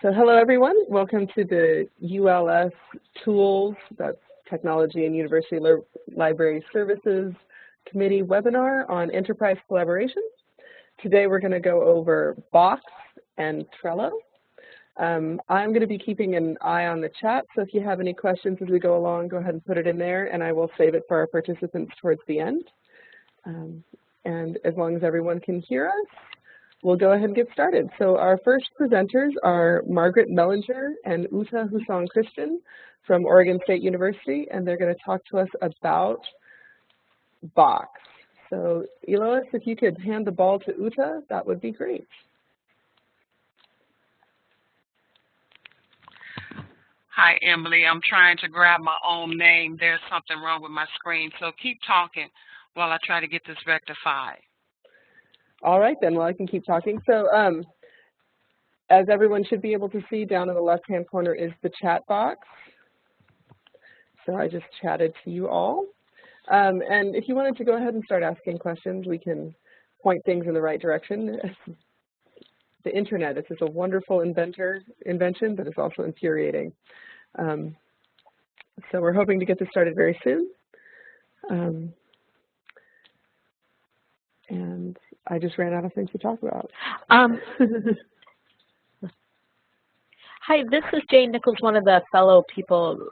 So hello everyone, welcome to the ULS Tools, that's Technology and University Library Services Committee webinar on enterprise collaboration. Today we're going to go over Box and Trello. I'm going to be keeping an eye on the chat, so if you have any questions as we go along, go ahead and put it in there, and I will save it for our participants towards the end. And as long as everyone can hear us, we'll go ahead and get started. So our first presenters are Margaret Mellinger and Uta Husong-Christian from Oregon State University, and they're going to talk to us about Box. So Elois, if you could hand the ball to Uta, that would be great. Hi, Emily. I'm trying to grab my own name. There's something wrong with my screen, so keep talking while I try to get this rectified. All right, then. Well, I can keep talking. So as everyone should be able to see, down in the left-hand corner is the chat box. So I just chatted to you all. And if you wanted to go ahead and start asking questions, we can point things in the right direction. The internet is just a wonderful invention, but it's also infuriating. So we're hoping to get this started very soon. And I just ran out of things to talk about. Hi, this is Jane Nichols, one of the fellow people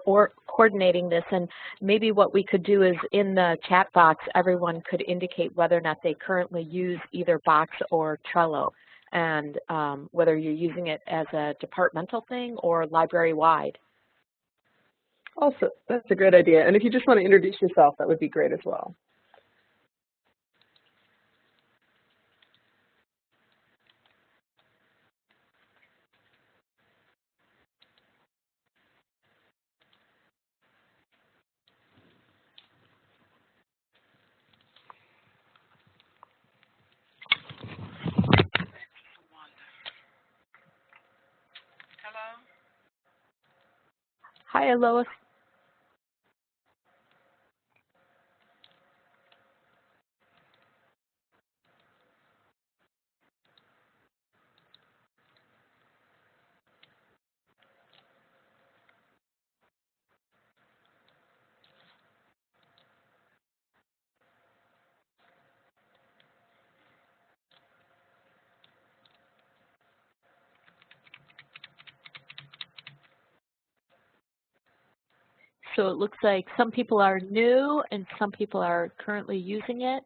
coordinating this, and maybe what we could do is in the chat box, everyone could indicate whether or not they currently use either Box or Trello, and whether you're using it as a departmental thing or library-wide. Also, that's a great idea. And if you just want to introduce yourself, that would be great as well. Hi, Lois. So it looks like some people are new and some people are currently using it.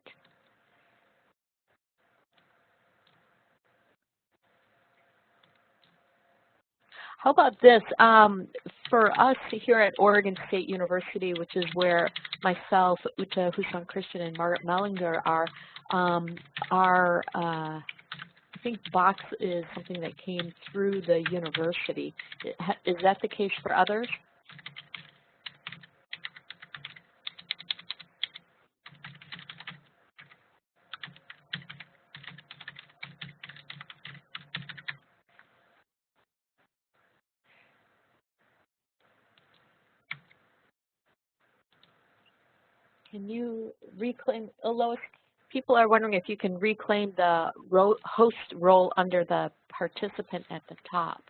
How about this? For us here at Oregon State University, which is where myself, Uta Husong-Christian, and Margaret Mellinger are, I think Box is something that came through the university. Is that the case for others? Can you reclaim, Lois? People are wondering if you can reclaim the host role under the participant at the top.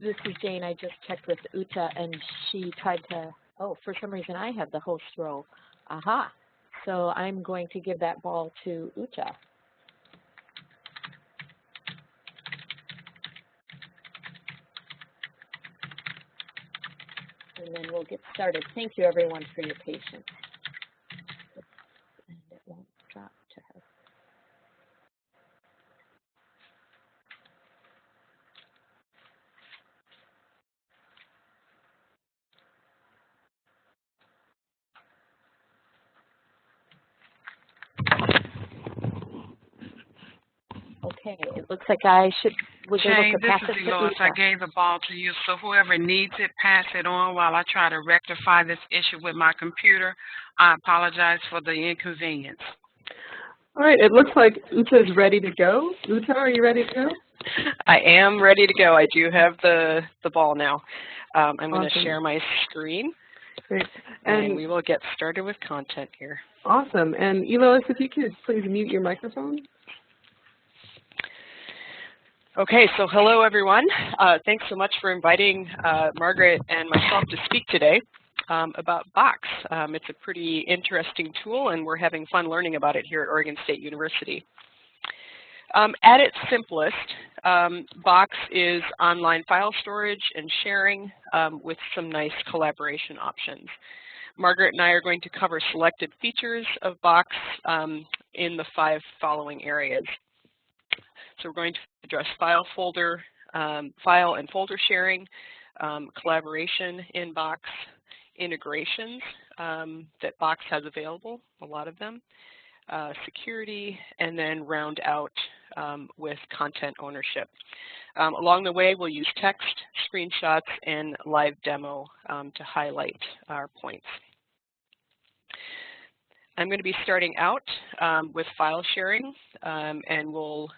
This is Jane, I just checked with Uta and she tried to, oh, for some reason I have the host role. Aha. So I'm going to give that ball to Uta. And then we'll get started. Thank you everyone for your patience. And it won't drop to her. Okay, it looks like I was able Jane, to this pass is it to Dolores. I Lisa. gave the ball to you, so whoever needs it, pass it on while I try to rectify this issue with my computer. I apologize for the inconvenience. All right, it looks like Uta is ready to go. Uta, are you ready to go? I am ready to go. I do have the ball now. I'm going to Awesome. share my screen. Great. And we will get started with content here. Awesome. And Elois, if you could please mute your microphone. Okay, so hello everyone. Thanks so much for inviting Margaret and myself to speak today about Box. It's a pretty interesting tool and we're having fun learning about it here at Oregon State University. At its simplest, Box is online file storage and sharing with some nice collaboration options. Margaret and I are going to cover selected features of Box in the 5 following areas. So we're going to address file and folder sharing, collaboration in Box, integrations that Box has available, a lot of them, security, and then round out with content ownership. Along the way, we'll use text, screenshots, and live demo to highlight our points. I'm going to be starting out with file sharing, and we'll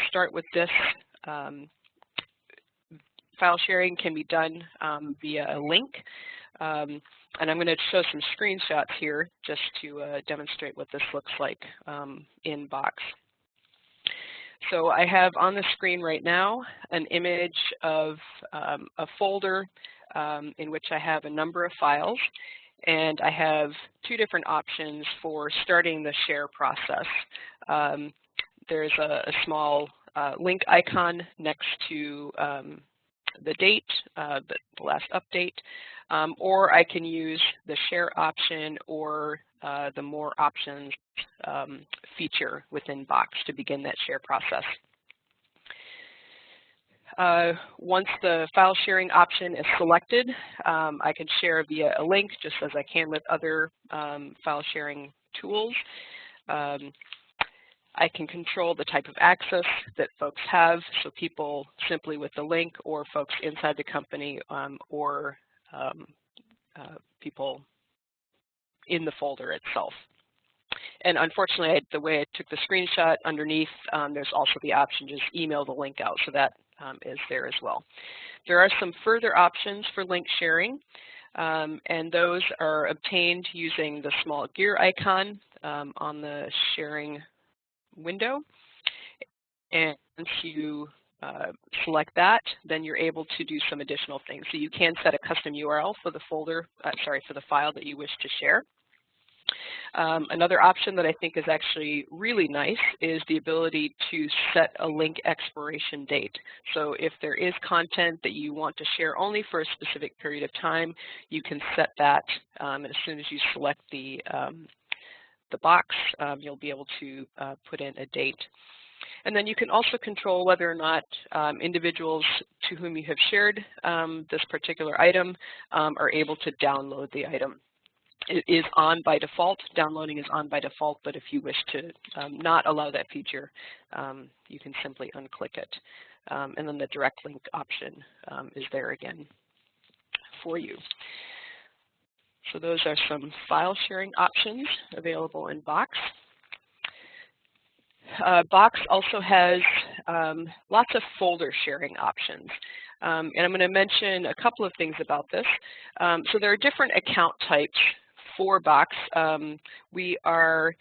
start with this. File sharing can be done via a link, and I'm going to show some screenshots here just to demonstrate what this looks like in Box. So I have on the screen right now an image of a folder in which I have a number of files. And I have 2 different options for starting the share process. There's a small link icon next to the date, the last update, or I can use the share option or the more options feature within Box to begin that share process. Once the file sharing option is selected, I can share via a link just as I can with other file sharing tools. I can control the type of access that folks have, so people simply with the link or folks inside the company or people in the folder itself. And unfortunately, the way I took the screenshot underneath, there's also the option to just email the link out, so that is there as well. There are some further options for link sharing, and those are obtained using the small gear icon on the sharing window. And once you select that, then you're able to do some additional things. So you can set a custom URL for the folder, for the file that you wish to share. Another option that I think is actually really nice is the ability to set a link expiration date. So if there is content that you want to share only for a specific period of time, you can set that, and as soon as you select the box, you'll be able to put in a date. And then you can also control whether or not individuals to whom you have shared this particular item are able to download the item. It is on by default. Downloading is on by default, but if you wish to not allow that feature, you can simply unclick it. And then the direct link option is there again for you. So those are some file sharing options available in Box. Box also has lots of folder sharing options. And I'm going to mention a couple of things about this. So there are different account types for Box. We are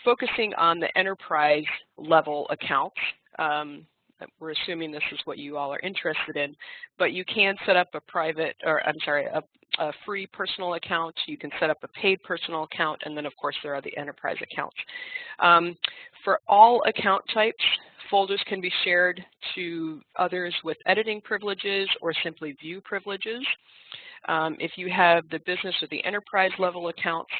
focusing on the enterprise level accounts. We're assuming this is what you all are interested in, but you can set up a private, or I'm sorry, a free personal account. You can set up a paid personal account, and then of course there are the enterprise accounts. For all account types, folders can be shared to others with editing privileges or simply view privileges. If you have the business or the enterprise level accounts,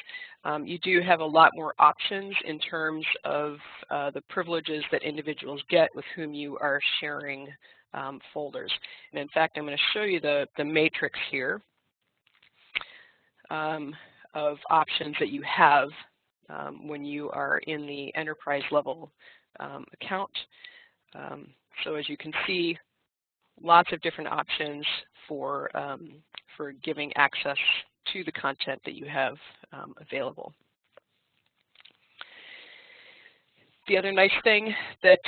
you do have a lot more options in terms of the privileges that individuals get with whom you are sharing folders. And in fact, I'm going to show you the matrix here of options that you have when you are in the enterprise level account. So as you can see, lots of different options for giving access to the content that you have available. The other nice thing that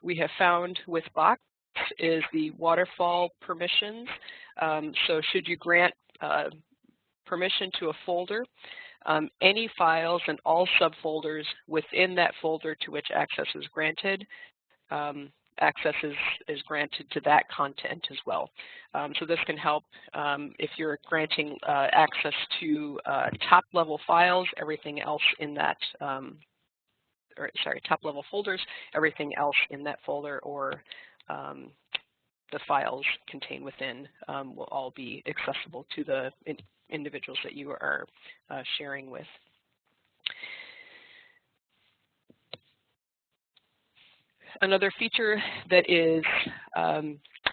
we have found with Box is the waterfall permissions. So should you grant permission to a folder, any files and all subfolders within that folder to which access is granted, access is granted to that content as well. So this can help if you're granting access to top-level files, everything else in that, top-level folders, everything else in that folder or the files contained within will all be accessible to the individuals that you are sharing with. Another feature that is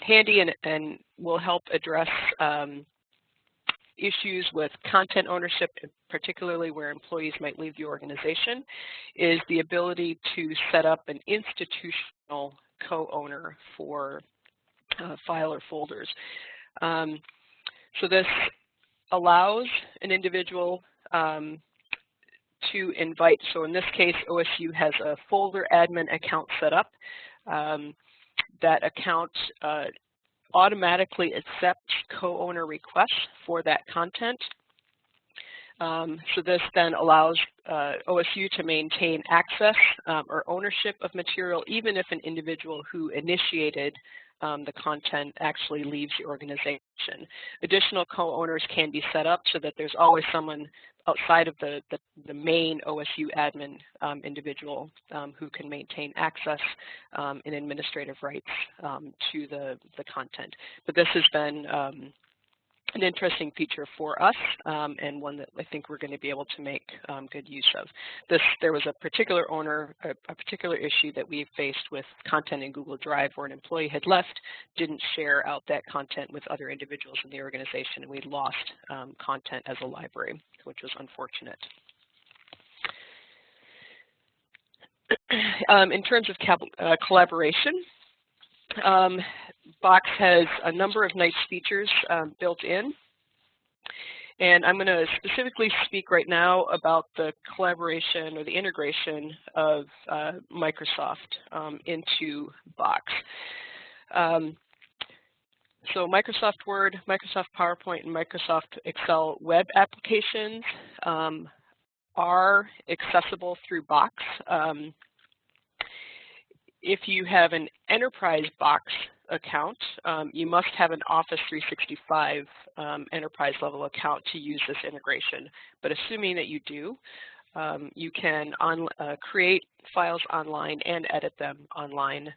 handy and will help address issues with content ownership, particularly where employees might leave the organization, is the ability to set up an institutional co-owner for file or folders. So this allows an individual to invite, so in this case, OSU has a folder admin account set up. That account automatically accepts co-owner requests for that content. So this then allows OSU to maintain access or ownership of material, even if an individual who initiated the content actually leaves the organization. Additional co-owners can be set up so that there's always someone outside of the main OSU admin individual who can maintain access and administrative rights to the content. But this has been an interesting feature for us and one that I think we're going to be able to make good use of. There was a particular a particular issue that we faced with content in Google Drive where an employee had left, didn't share out that content with other individuals in the organization, and we lost content as a library, which was unfortunate. In terms of collaboration, Box has a number of nice features built in, and I'm going to specifically speak right now about the collaboration or the integration of Microsoft into Box. So Microsoft Word, Microsoft PowerPoint, and Microsoft Excel web applications are accessible through Box. If you have an enterprise Box account, you must have an Office 365 enterprise level account to use this integration. But assuming that you do, you can create files online and edit them online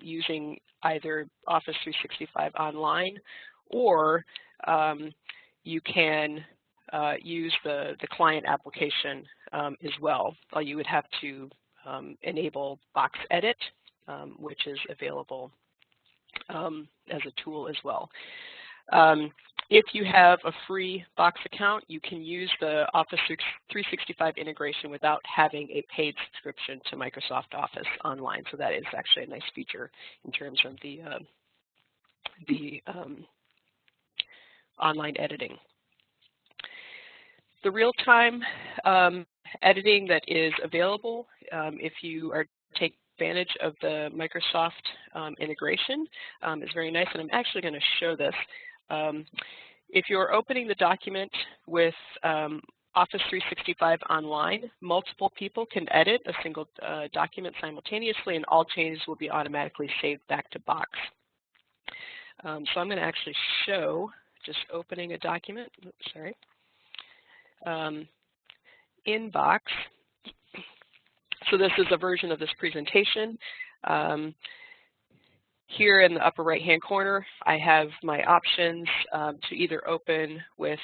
using either Office 365 Online, or you can use the client application as well. You would have to enable Box Edit, which is available as a tool as well. If you have a free Box account, you can use the Office 365 integration without having a paid subscription to Microsoft Office Online. So that is actually a nice feature in terms of the online editing. The real-time editing that is available, if you are taking advantage of the Microsoft integration, is very nice, and I'm actually going to show this. If you're opening the document with Office 365 Online, multiple people can edit a single document simultaneously, and all changes will be automatically saved back to Box. So I'm going to actually show just opening a document. Oops, sorry. In Box. So this is a version of this presentation. Here in the upper right-hand corner, I have my options to either open with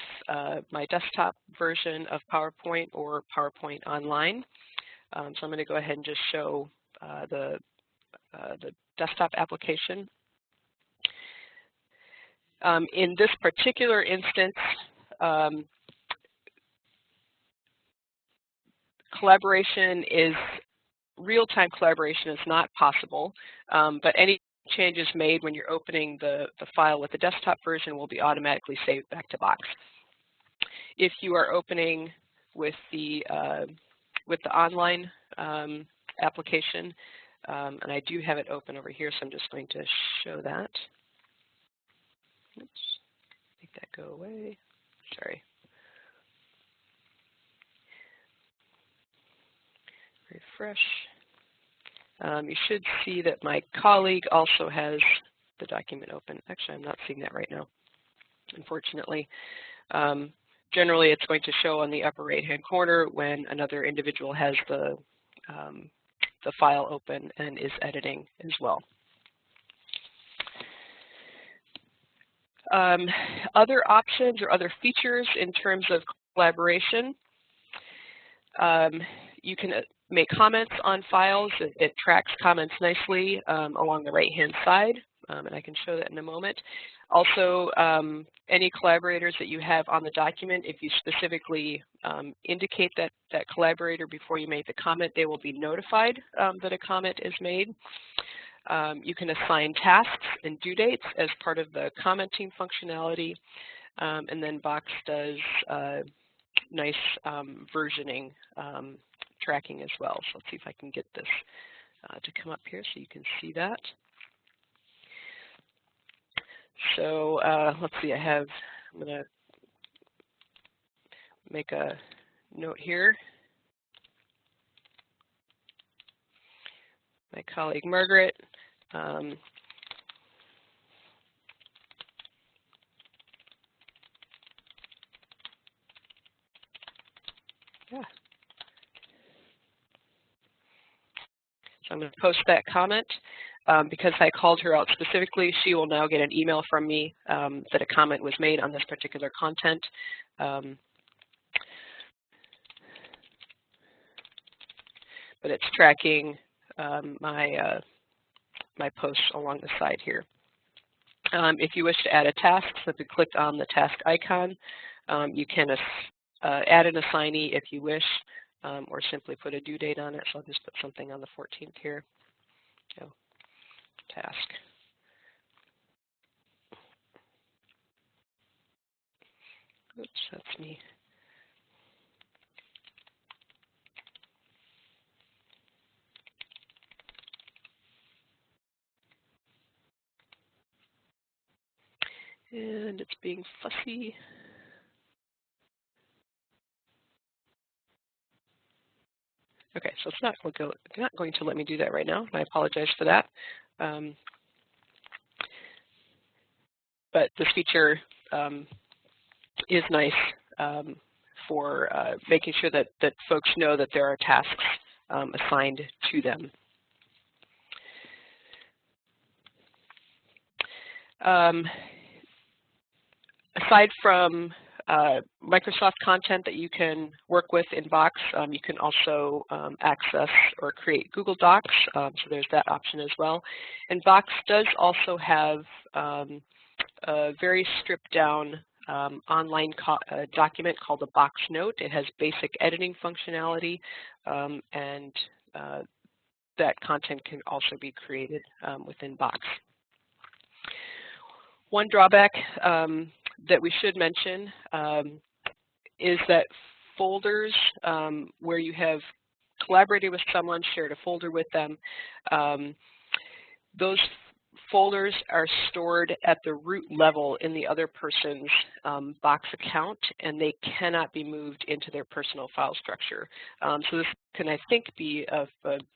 my desktop version of PowerPoint or PowerPoint Online. So I'm going to go ahead and just show the desktop application. In this particular instance, collaboration is real-time collaboration is not possible, but any changes made when you're opening the file with the desktop version will be automatically saved back to Box. If you are opening with the online application, and I do have it open over here, so I'm just going to show that. Oops, make that go away. Sorry. Refresh. You should see that my colleague also has the document open. Actually, I'm not seeing that right now, unfortunately. Generally, it's going to show on the upper right-hand corner when another individual has the file open and is editing as well. Other options or other features in terms of collaboration, you can make comments on files. It tracks comments nicely along the right-hand side, and I can show that in a moment. Also, any collaborators that you have on the document, if you specifically indicate that collaborator before you make the comment, they will be notified that a comment is made. You can assign tasks and due dates as part of the commenting functionality, and then Box does nice versioning tracking as well. So let's see if I can get this to come up here so you can see that. So let's see, I'm going to make a note here. My colleague Margaret So I'm going to post that comment. Because I called her out specifically, she will now get an email from me that a comment was made on this particular content. But it's tracking my posts along the side here. If you wish to add a task, simply click on the task icon. You can add an assignee if you wish, or simply put a due date on it. So I'll just put something on the 14th here. So, task. Oops, that's me. And it's being fussy. Okay, so it's not going to let me do that right now. I apologize for that. But this feature is nice for making sure that folks know that there are tasks assigned to them. Aside from Microsoft content that you can work with in Box, you can also access or create Google Docs, so there's that option as well. And Box does also have a very stripped down online document called a Box Note. It has basic editing functionality, and that content can also be created within Box. One drawback that we should mention is that folders where you have collaborated with someone, shared a folder with them, those folders are stored at the root level in the other person's Box account, and they cannot be moved into their personal file structure. So this can, I think, be a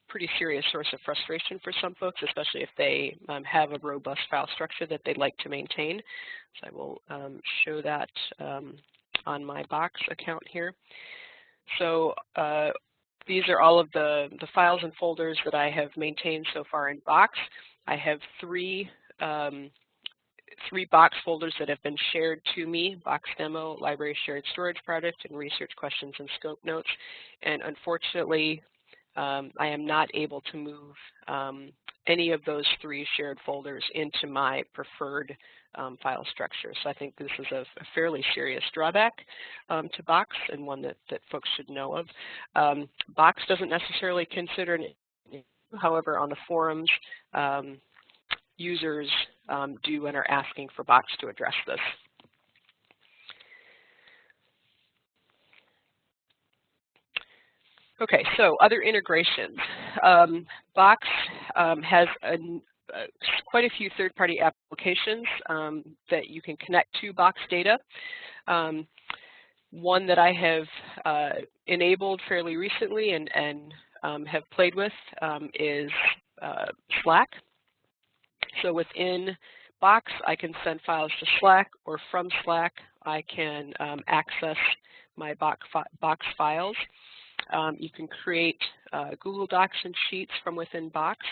pretty serious source of frustration for some folks, especially if they have a robust file structure that they'd like to maintain. So I will show that on my Box account here. So these are all of the files and folders that I have maintained so far in Box. I have three Box folders that have been shared to me: Box Demo, Library Shared Storage Project, and Research Questions and Scope Notes. And unfortunately, I am not able to move any of those three shared folders into my preferred file structure. So I think this is a fairly serious drawback to Box, and one that folks should know of. Box doesn't necessarily consider an However, on the forums, users do and are asking for Box to address this. Okay, so other integrations. Box has quite a few third-party applications that you can connect to Box data. One that I have enabled fairly recently and have played with is Slack. So within Box, I can send files to Slack, or from Slack, I can access my Box files. You can create Google Docs and Sheets from within Box,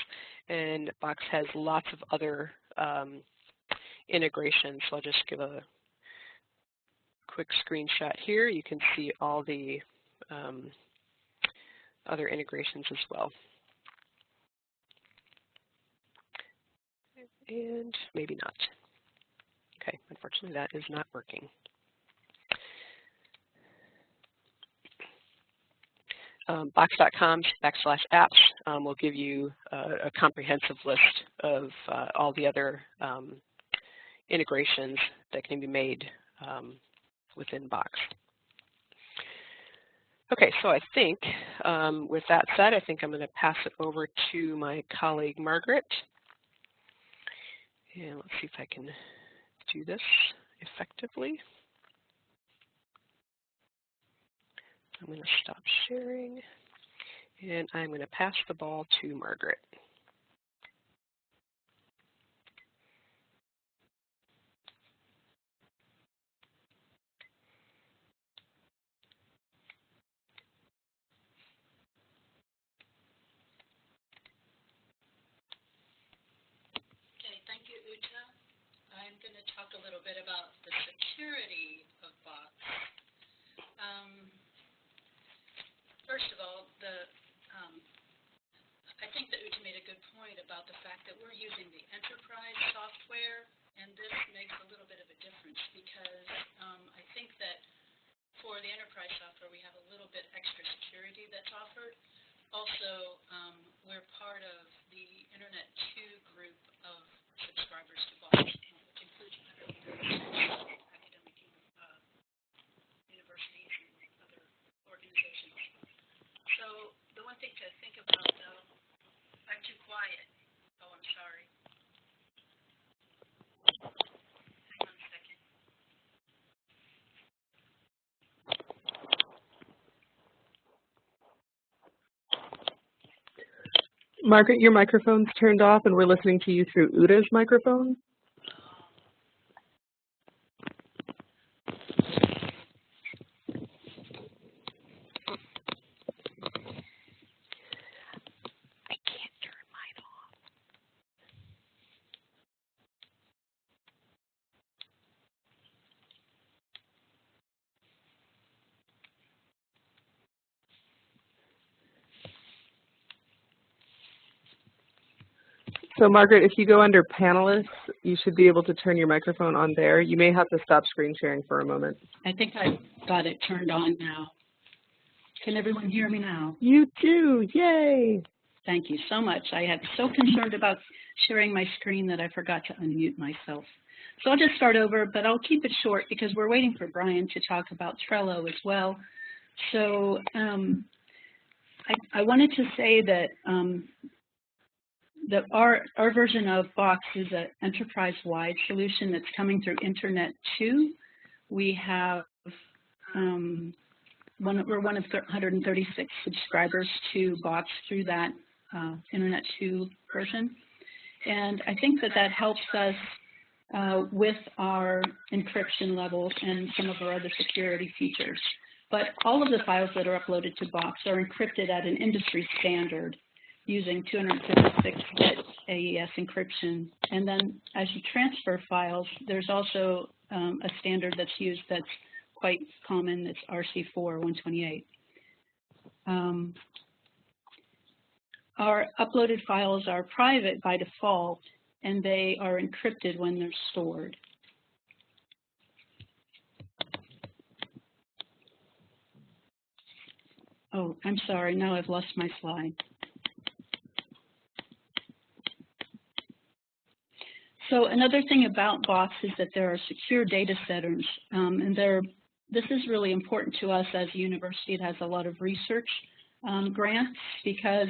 and Box has lots of other integrations. So I'll just give a quick screenshot here. You can see all the other integrations as well. And maybe not. Okay, unfortunately that is not working. Box.com/apps will give you a comprehensive list of all the other integrations that can be made within Box. Okay, so I think with that said, I think I'm going to pass it over to my colleague Margaret. And let's see if I can do this effectively. I'm going to stop sharing, and I'm going to pass the ball to Margaret. Okay, thank you, Uta. I'm going to talk a little bit about the security of Box. First of all, I think that Uta made a good point about the fact that we're using the enterprise software, and this makes a little bit of a difference because I think that for the enterprise software we have a little bit extra security that's offered. Also, we're part of the Internet 2 group of subscribers to Box, which includes academic universities and other organizations. So the one thing to think about, though, I'm too quiet. Oh, I'm sorry. Hang on a second. Margaret, your microphone's turned off, and we're listening to you through Uta's microphone. So Margaret, if you go under panelists, you should be able to turn your microphone on there. You may have to stop screen sharing for a moment. I think I got it turned on now. Can everyone hear me now? You do, yay! Thank you so much. I had so concerned about sharing my screen that I forgot to unmute myself. So I'll just start over, but I'll keep it short because we're waiting for Brian to talk about Trello as well. So I wanted to say that our version of Box is an enterprise-wide solution that's coming through Internet 2. We have we're one of 136 subscribers to Box through that Internet 2 version, and I think that that helps us with our encryption levels and some of our other security features. But all of the files that are uploaded to Box are encrypted at an industry standard using 256-bit AES encryption. And then as you transfer files, there's also a standard that's used that's quite common, it's RC4-128. Our uploaded files are private by default, and they are encrypted when they're stored. Oh, I'm sorry, now I've lost my slide. So another thing about Box is that there are secure data centers, and this is really important to us as a university that has a lot of research grants, because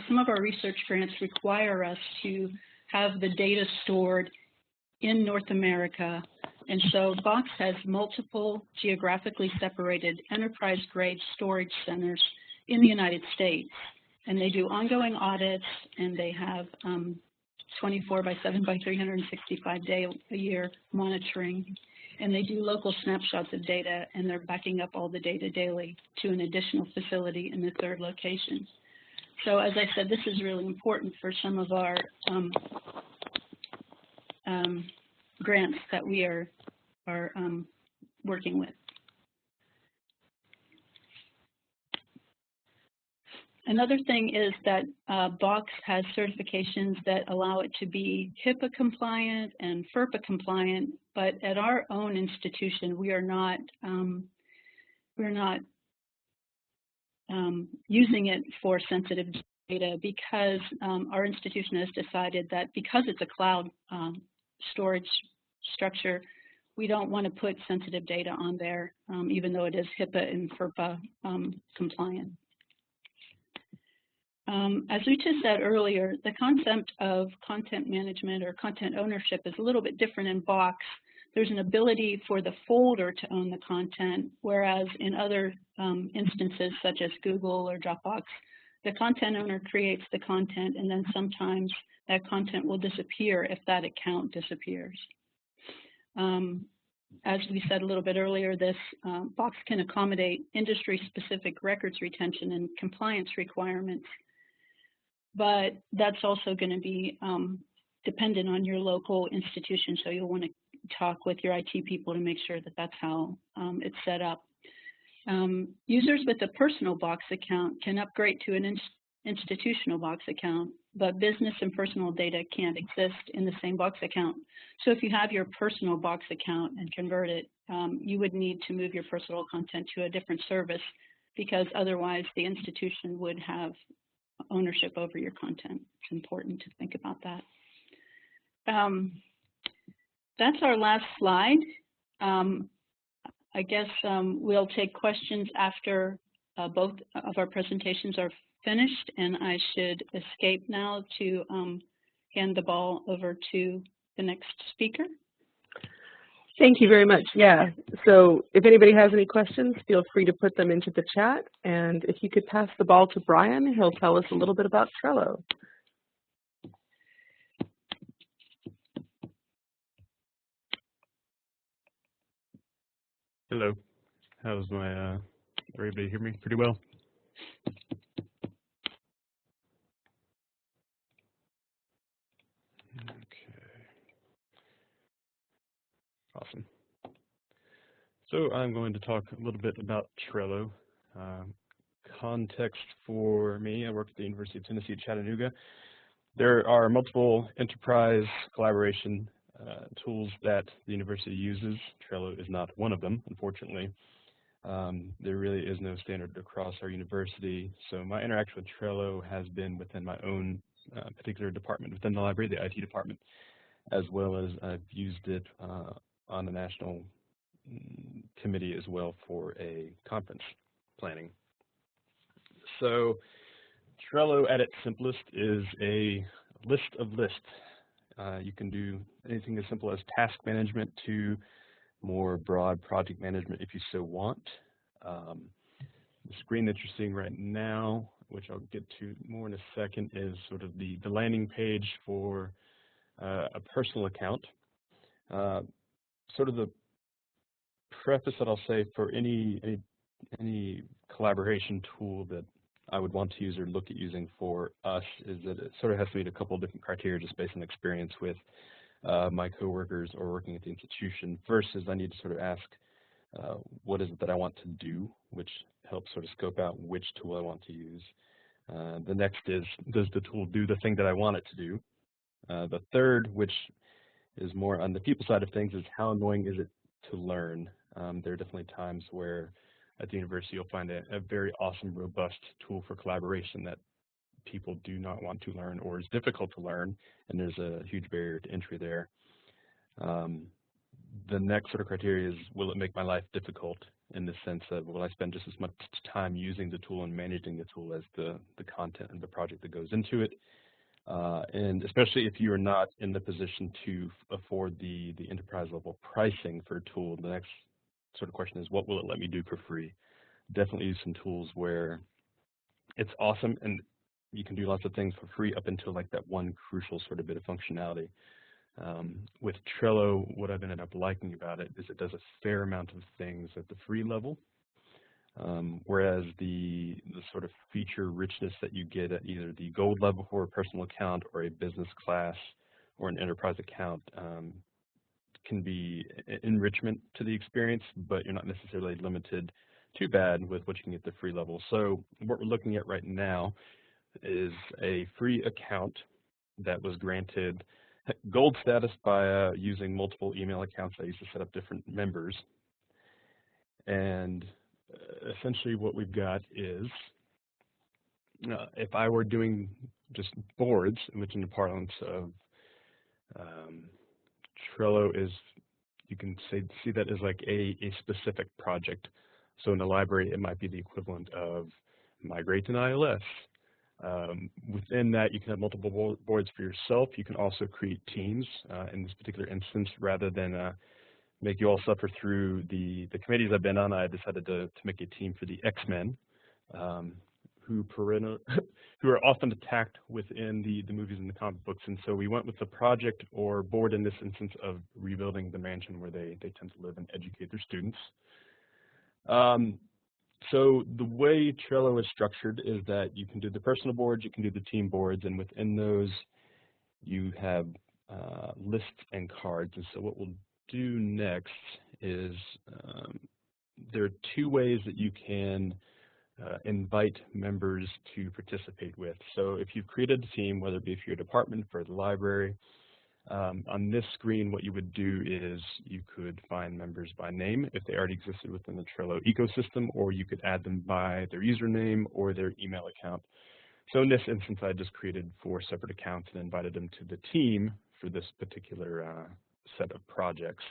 some of our research grants require us to have the data stored in North America. And so Box has multiple geographically separated enterprise-grade storage centers in the United States. And they do ongoing audits, and they have 24/7 by 365-day a year monitoring. And they do local snapshots of data, and they're backing up all the data daily to an additional facility in the third location. So as I said, this is really important for some of our grants that we are working with. Another thing is that Box has certifications that allow it to be HIPAA compliant and FERPA compliant, but at our own institution, we are not using it for sensitive data because our institution has decided that because it's a cloud storage structure, we don't want to put sensitive data on there, even though it is HIPAA and FERPA compliant. As Uta said earlier, the concept of content management or content ownership is a little bit different in Box. There's an ability for the folder to own the content, whereas in other instances, such as Google or Dropbox, the content owner creates the content, and then sometimes that content will disappear if that account disappears. As we said a little bit earlier, this Box can accommodate industry-specific records retention and compliance requirements, but that's also going to be dependent on your local institution, so you'll want to talk with your IT people to make sure that that's how it's set up. Users with a personal Box account can upgrade to an institutional Box account, but business and personal data can't exist in the same Box account. So if you have your personal Box account and convert it, you would need to move your personal content to a different service, because otherwise the institution would have ownership over your content. It's important to think about that. That's our last slide. I guess we'll take questions after both of our presentations are finished, and I should escape now to hand the ball over to the next speaker. Thank you very much. Yeah, so if anybody has any questions, feel free to put them into the chat. And if you could pass the ball to Brian, he'll tell us a little bit about Trello. Hello. How's my, are everybody hear me pretty well? Awesome. So I'm going to talk a little bit about Trello. Context for me, I work at the University of Tennessee at Chattanooga. There are multiple enterprise collaboration tools that the university uses. Trello is not one of them, unfortunately. There really is no standard across our university. So my interaction with Trello has been within my own particular department within the library, the IT department, as well as I've used it on a national committee as well for a conference planning. So Trello at its simplest is a list of lists. You can do anything as simple as task management to more broad project management if you so want. The screen that you're seeing right now, which I'll get to more in a second, is sort of the landing page for a personal account. Sort of the preface that I'll say for any collaboration tool that I would want to use or look at using for us is that it sort of has to meet a couple of different criteria just based on experience with my coworkers or working at the institution. First is I need to sort of ask what is it that I want to do, which helps sort of scope out which tool I want to use. The next is, does the tool do the thing that I want it to do? The third, which is more on the people side of things, is how annoying is it to learn? There are definitely times where at the university you'll find a very awesome, robust tool for collaboration that people do not want to learn or is difficult to learn, and there's a huge barrier to entry there. The next sort of criteria is, will it make my life difficult, in the sense of, will I spend just as much time using the tool and managing the tool as the content and the project that goes into it? And especially if you are not in the position to afford the enterprise level pricing for a tool, the next sort of question is, what will it let me do for free? Definitely use some tools where it's awesome and you can do lots of things for free up until like that one crucial sort of bit of functionality. With Trello, what I've ended up liking about it is it does a fair amount of things at the free level, whereas the sort of feature richness that you get at either the gold level for a personal account or a business class or an enterprise account can be enrichment to the experience, but you're not necessarily limited too bad with what you can get at the free level. So what we're looking at right now is a free account that was granted gold status by using multiple email accounts. I used to set up different members. And essentially what we've got is, if I were doing just boards, which in the parlance of Trello is, you can see that as like a specific project. So in the library, it might be the equivalent of migrate an ILS. Within that, you can have multiple boards for yourself. You can also create teams. In this particular instance, rather than make you all suffer through the committees I've been on, I decided to make a team for the X-Men, who are often attacked within the movies and the comic books. And so we went with the project or board in this instance of rebuilding the mansion where they tend to live and educate their students. So the way Trello is structured is that you can do the personal boards, you can do the team boards, and within those you have lists and cards. And so what we'll do next is there are two ways that you can invite members to participate with. So if you've created a team, whether it be for your department, for the library, on this screen, what you would do is you could find members by name if they already existed within the Trello ecosystem, or you could add them by their username or their email account. So in this instance, I just created 4 separate accounts and invited them to the team for this particular set of projects.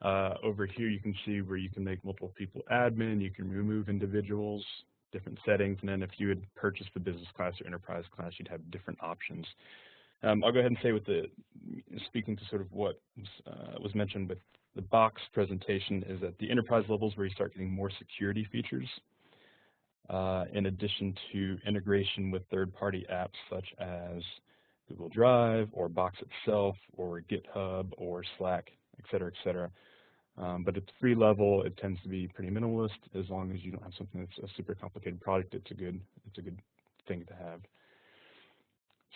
Over here, you can see where you can make multiple people admin, you can remove individuals, different settings, and then if you had purchased the business class or enterprise class, you'd have different options. I'll go ahead and say, speaking to sort of what was mentioned with the box presentation, is that the enterprise levels where you start getting more security features, in addition to integration with third-party apps such as Google Drive or Box itself or GitHub or Slack, et cetera, et cetera. But at the free level, it tends to be pretty minimalist. As long as you don't have something that's a super complicated product, it's a good thing to have.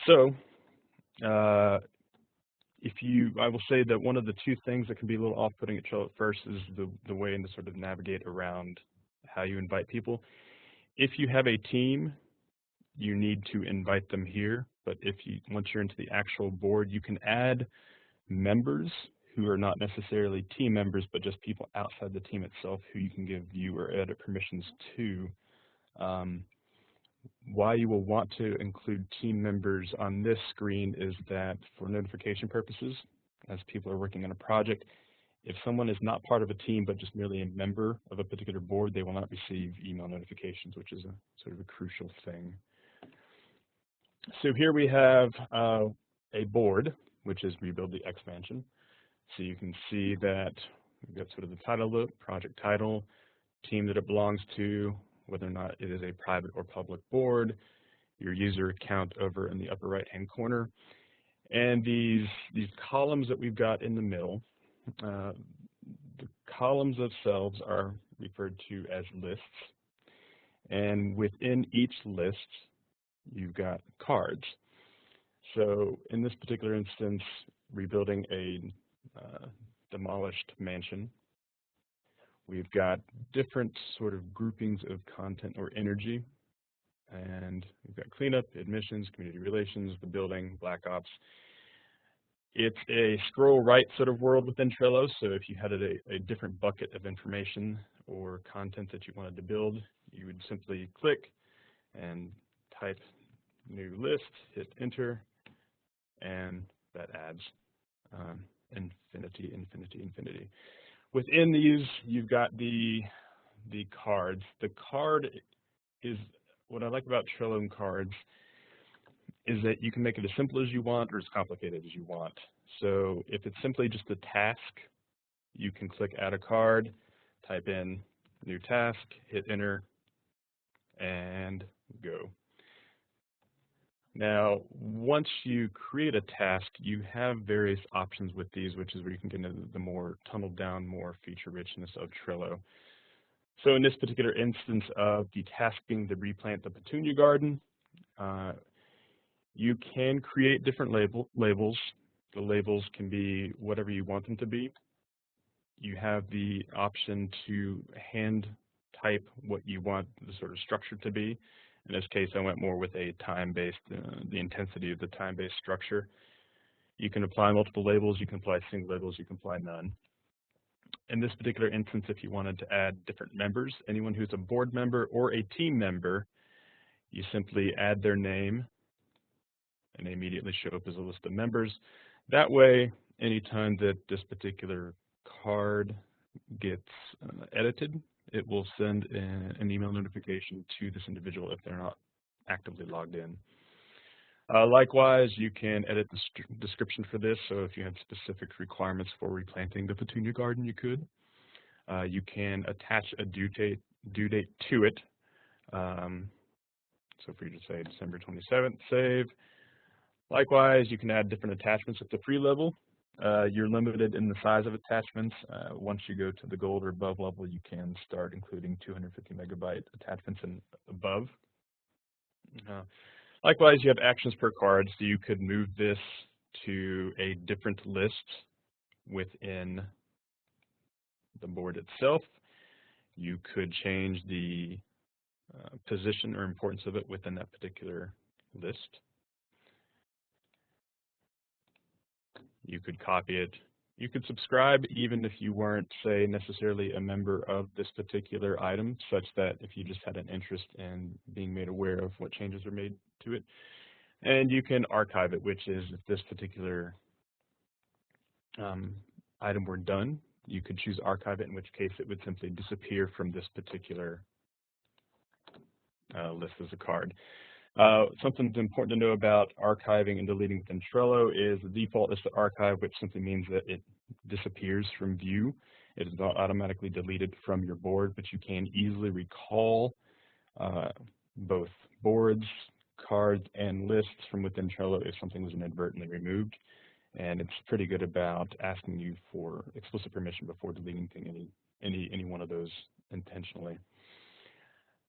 So I will say that one of the 2 things that can be a little off-putting at Trello at first is the way to sort of navigate around how you invite people. If you have a team, you need to invite them here. But once you're into the actual board, you can add members who are not necessarily team members, but just people outside the team itself who you can give view or edit permissions to. Why you will want to include team members on this screen is that for notification purposes, as people are working on a project, if someone is not part of a team but just merely a member of a particular board, they will not receive email notifications, which is a sort of a crucial thing. So here we have a board, which is Rebuild the X Mansion. So you can see that we've got sort of the title, project title, team that it belongs to, whether or not it is a private or public board, your user account over in the upper right-hand corner, and these columns that we've got in the middle. The columns themselves are referred to as lists, and within each list, you've got cards. So in this particular instance, rebuilding a demolished mansion, we've got different sort of groupings of content or energy, and we've got cleanup, admissions, community relations, the building, black ops. It's a scroll right sort of world within Trello, so if you had a different bucket of information or content that you wanted to build, you would simply click and type new list, hit enter, and that adds and infinity, infinity, infinity. Within these, you've got the cards. The card is, what I like about Trello and cards is that you can make it as simple as you want or as complicated as you want. So if it's simply just a task, you can click add a card, type in new task, hit enter, and go. Now, once you create a task, you have various options with these, which is where you can get into the more tunneled down, more feature richness of Trello. So in this particular instance of the task being to replant the petunia garden, you can create different labels. The labels can be whatever you want them to be. You have the option to hand type what you want the sort of structure to be. In this case, I went more with a time-based, the intensity of the time-based structure. You can apply multiple labels, you can apply single labels, you can apply none. In this particular instance, if you wanted to add different members, anyone who's a board member or a team member, you simply add their name, and they immediately show up as a list of members. That way, anytime that this particular card gets edited, it will send an email notification to this individual if they're not actively logged in. Likewise, you can edit the description for this, so if you have specific requirements for replanting the petunia garden, you could. You can attach a due date to it. So for you to say December 27th, save. Likewise, you can add different attachments at the free level. You're limited in the size of attachments. Once you go to the gold or above level, you can start including 250 megabyte attachments and above. Likewise, you have actions per card, so you could move this to a different list within the board itself. You could change the position or importance of it within that particular list. You could copy it. You could subscribe even if you weren't, say, necessarily a member of this particular item, such that if you just had an interest in being made aware of what changes are made to it. And you can archive it, which is if this particular item were done, you could choose archive it, in which case it would simply disappear from this particular list as a card. Something that's important to know about archiving and deleting within Trello is the default is to archive, which simply means that it disappears from view. It is not automatically deleted from your board, but you can easily recall both boards, cards, and lists from within Trello if something was inadvertently removed. And it's pretty good about asking you for explicit permission before deleting any one of those intentionally.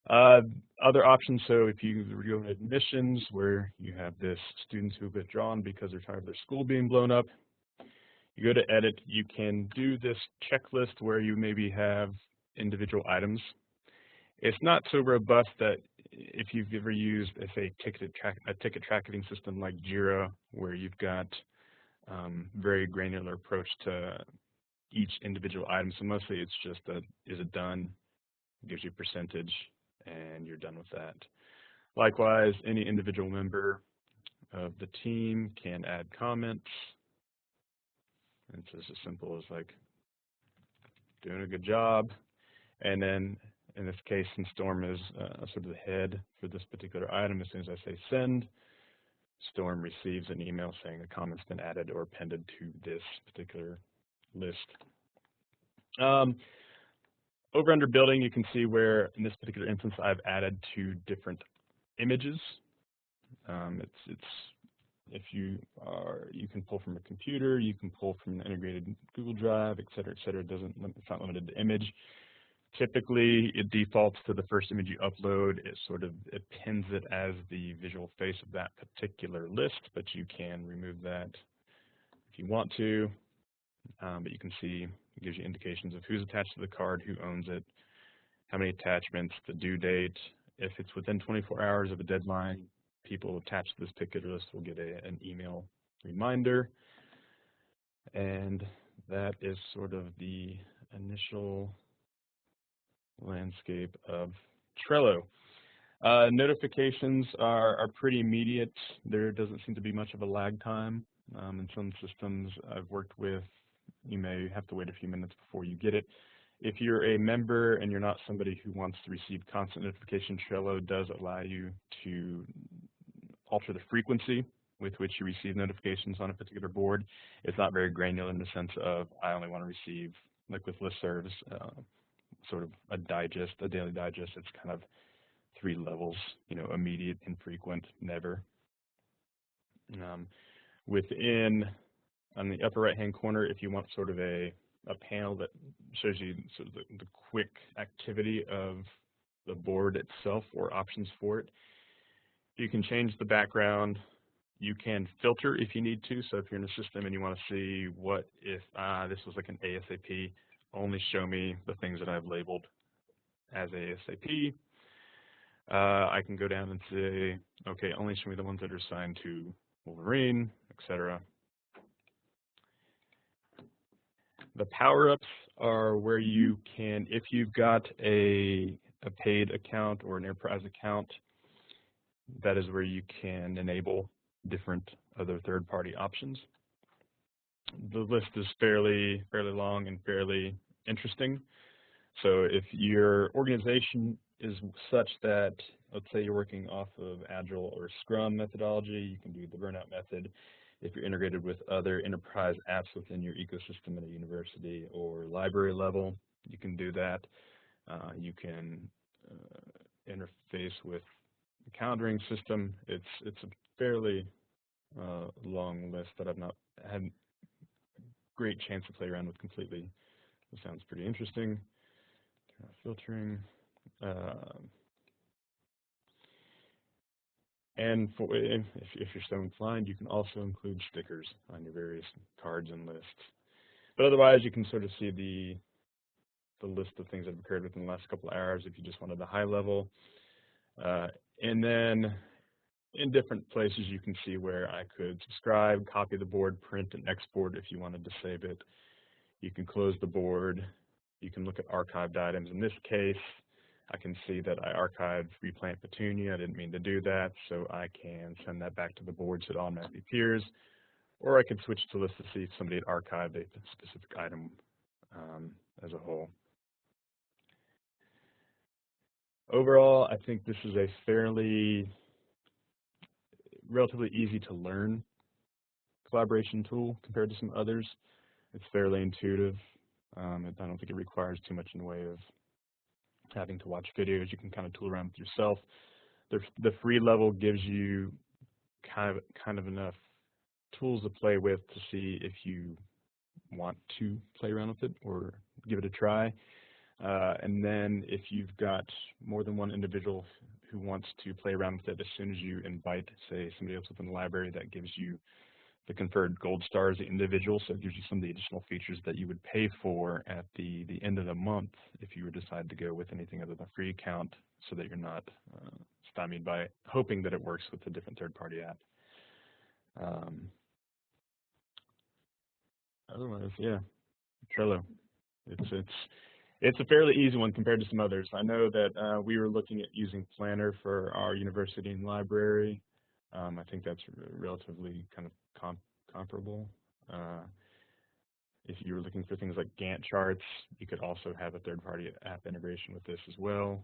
Other options, so if you go in admissions where you have this students who have withdrawn because they're tired of their school being blown up, you go to edit, you can do this checklist where you maybe have individual items. It's not so robust that if you've ever used, say, a ticket tracking system like JIRA, where you've got very granular approach to each individual item. So mostly it's just a, is it done? It gives you a percentage, and you're done with that. Likewise, any individual member of the team can add comments. It's just as simple as like doing a good job. And then in this case, since Storm is sort of the head for this particular item, as soon as I say send, Storm receives an email saying a comment's been added or appended to this particular list. Over under building, you can see where in this particular instance I've added two different images. If you can pull from a computer, you can pull from an integrated Google Drive, et cetera, et cetera. It's not limited to image. Typically, it defaults to the first image you upload. It pins it as the visual face of that particular list, but you can remove that if you want to. But you can see it gives you indications of who's attached to the card, who owns it, how many attachments, the due date. If it's within 24 hours of a deadline, people attached to this particular list will get an email reminder. And that is sort of the initial landscape of Trello. Notifications are pretty immediate. There doesn't seem to be much of a lag time. In some systems I've worked with, you may have to wait a few minutes before you get it. If you're a member and you're not somebody who wants to receive constant notification, Trello does allow you to alter the frequency with which you receive notifications on a particular board. It's not very granular in the sense of I only want to receive, like with listservs, sort of a digest, a daily digest. It's kind of 3 levels, you know, immediate, infrequent, never. Within, on the upper right-hand corner, if you want sort of a panel that shows you sort of the quick activity of the board itself or options for it, you can change the background. You can filter if you need to. So if you're in a system and you want to see what if this was like an ASAP, only show me the things that I've labeled as ASAP. I can go down and say, okay, only show me the ones that are assigned to Wolverine, etc. The power-ups are where you can, if you've got a paid account or an enterprise account, that is where you can enable different other third-party options. The list is fairly long and fairly interesting. So if your organization is such that, let's say you're working off of Agile or Scrum methodology, you can do the burnout method. If you're integrated with other enterprise apps within your ecosystem at a university or library level, you can do that. You can interface with the calendaring system. It's a fairly long list that I've not had a great chance to play around with completely. It sounds pretty interesting. Filtering. And for, if you're so inclined, you can also include stickers on your various cards and lists. But otherwise, you can sort of see the list of things that have occurred within the last couple of hours if you just wanted the high level. And then in different places, you can see where I could subscribe, copy the board, print, and export if you wanted to save it. You can close the board. You can look at archived items. In this case, I can see that I archived replant petunia. I didn't mean to do that, so I can send that back to the board so it automatically appears. Or I could switch to list to see if somebody had archived a specific item as a whole. Overall, I think this is a relatively easy to learn collaboration tool compared to some others. It's fairly intuitive. I don't think it requires too much in the way of having to watch videos. You can kind of tool around with yourself. The free level gives you kind of enough tools to play with to see if you want to play around with it or give it a try. And then if you've got more than one individual who wants to play around with it, as soon as you invite, say, somebody else within the library, that gives you the conferred gold star as the individual, so it gives you some of the additional features that you would pay for at the end of the month if you were to decide to go with anything other than a free account, so that you're not stymied by hoping that it works with a different third-party app. Otherwise, yeah, Trello. It's a fairly easy one compared to some others. I know that we were looking at using Planner for our university and library. I think that's relatively kind of comparable. If you were looking for things like Gantt charts, you could also have a third-party app integration with this as well.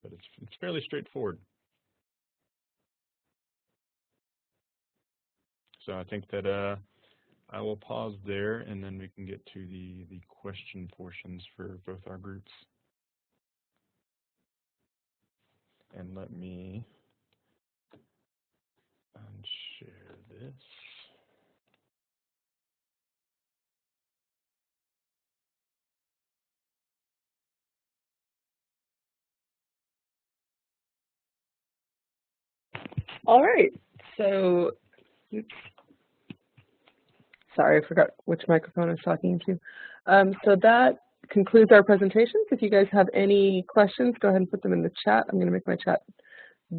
But it's fairly straightforward. So I think that I will pause there, and then we can get to the question portions for both our groups. And let me unshare this. All right, so, oops. Sorry, I forgot which microphone I was talking to. So that concludes our presentations. If you guys have any questions, go ahead and put them in the chat. I'm going to make my chat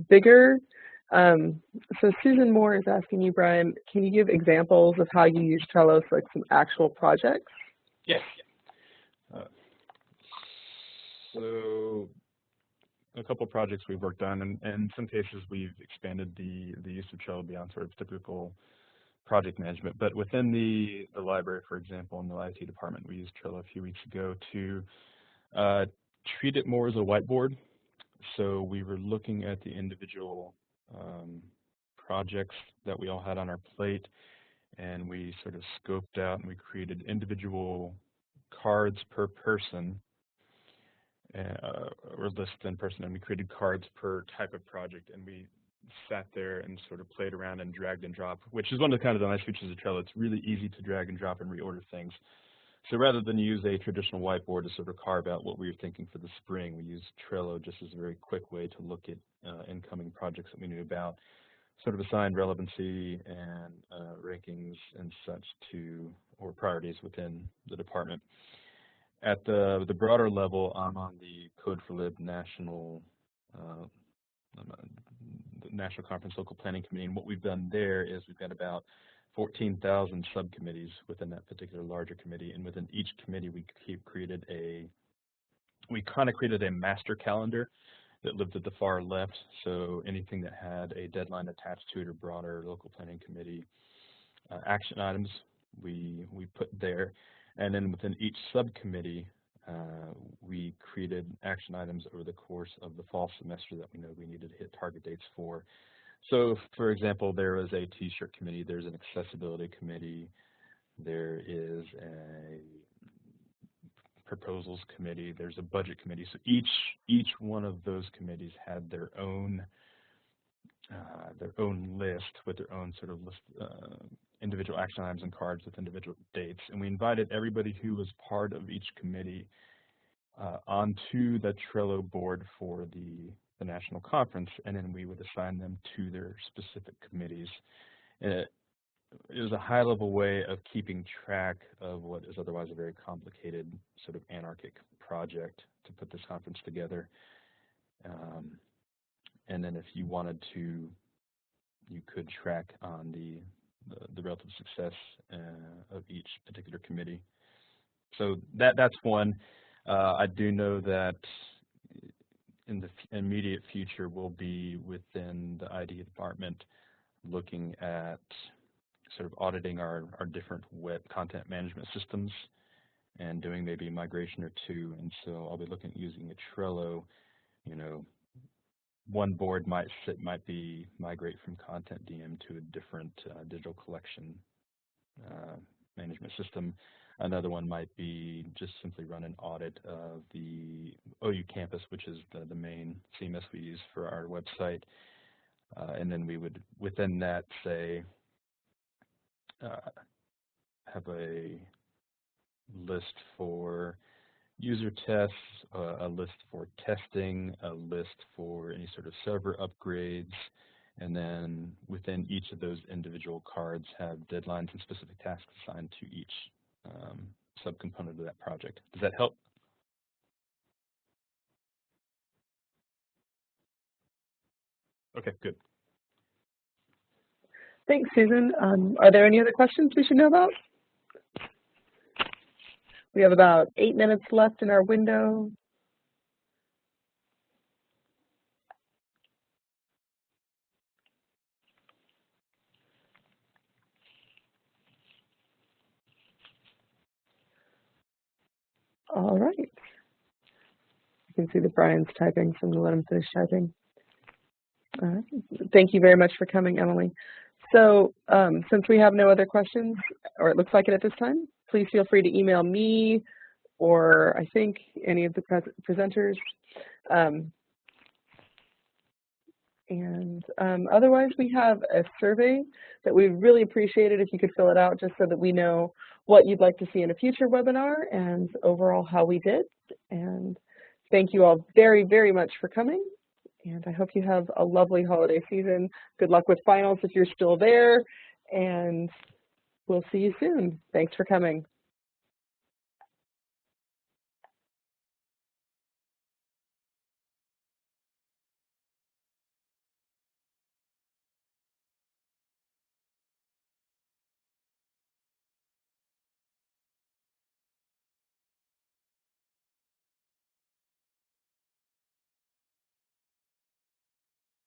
bigger. So Susan Moore is asking you, Brian, can you give examples of how you use Trello for like some actual projects? Yes. So a couple projects we've worked on, and in some cases we've expanded the use of Trello beyond sort of typical project management. But within the library, for example, in the IT department, we used Trello a few weeks ago to treat it more as a whiteboard. So we were looking at the individual projects that we all had on our plate, and we sort of scoped out and we created individual cards per person, or list in person, and we created cards per type of project, and we sat there and sort of played around and dragged and dropped, which is one of the kind of the nice features of Trello. It's really easy to drag and drop and reorder things. So rather than use a traditional whiteboard to sort of carve out what we were thinking for the spring, we used Trello just as a very quick way to look at incoming projects that we knew about, sort of assign relevancy and rankings and such to, or priorities within the department. At the broader level, I'm on the Code for Lib National Conference Local Planning Committee, and what we've done there is we've got about 14,000 subcommittees within that particular larger committee, and within each committee we created a master calendar that lived at the far left, so anything that had a deadline attached to it or broader local planning committee action items we put there. And then within each subcommittee, we created action items over the course of the fall semester that we know we needed to hit target dates for. So, for example, there is a T-shirt committee, there's an accessibility committee, there is a proposals committee, there's a budget committee. So each one of those committees had their own list with their own sort of list, individual action items and cards with individual dates. And we invited everybody who was part of each committee onto the Trello board for the national conference, and then we would assign them to their specific committees. And it was a high-level way of keeping track of what is otherwise a very complicated sort of anarchic project to put this conference together. And then if you wanted to, you could track on the relative success of each particular committee. So that's one. I do know that in the immediate future we'll be within the ID department looking at sort of auditing our different web content management systems and doing maybe a migration or two. And so I'll be looking at using a Trello. You know, one board might be migrate from Content DM to a different digital collection management system. Another one might be just simply run an audit of the OU campus, which is the main CMS we use for our website. And then we would, within that, say, have a list for user tests, a list for testing, a list for any sort of server upgrades, and then within each of those individual cards have deadlines and specific tasks assigned to each subcomponent of that project. Does that help? Okay, good. Thanks, Susan. Are there any other questions we should know about? We have about 8 minutes left in our window. All right. You can see that Brian's typing, so I'm going to let him finish typing. All right. Thank you very much for coming, Emily. So since we have no other questions, or it looks like it at this time, please feel free to email me or I think any of the presenters. Otherwise, we have a survey that we'd really appreciate it if you could fill it out just so that we know what you'd like to see in a future webinar and overall how we did. And thank you all very, very much for coming. And I hope you have a lovely holiday season. Good luck with finals if you're still there. And we'll see you soon. Thanks for coming.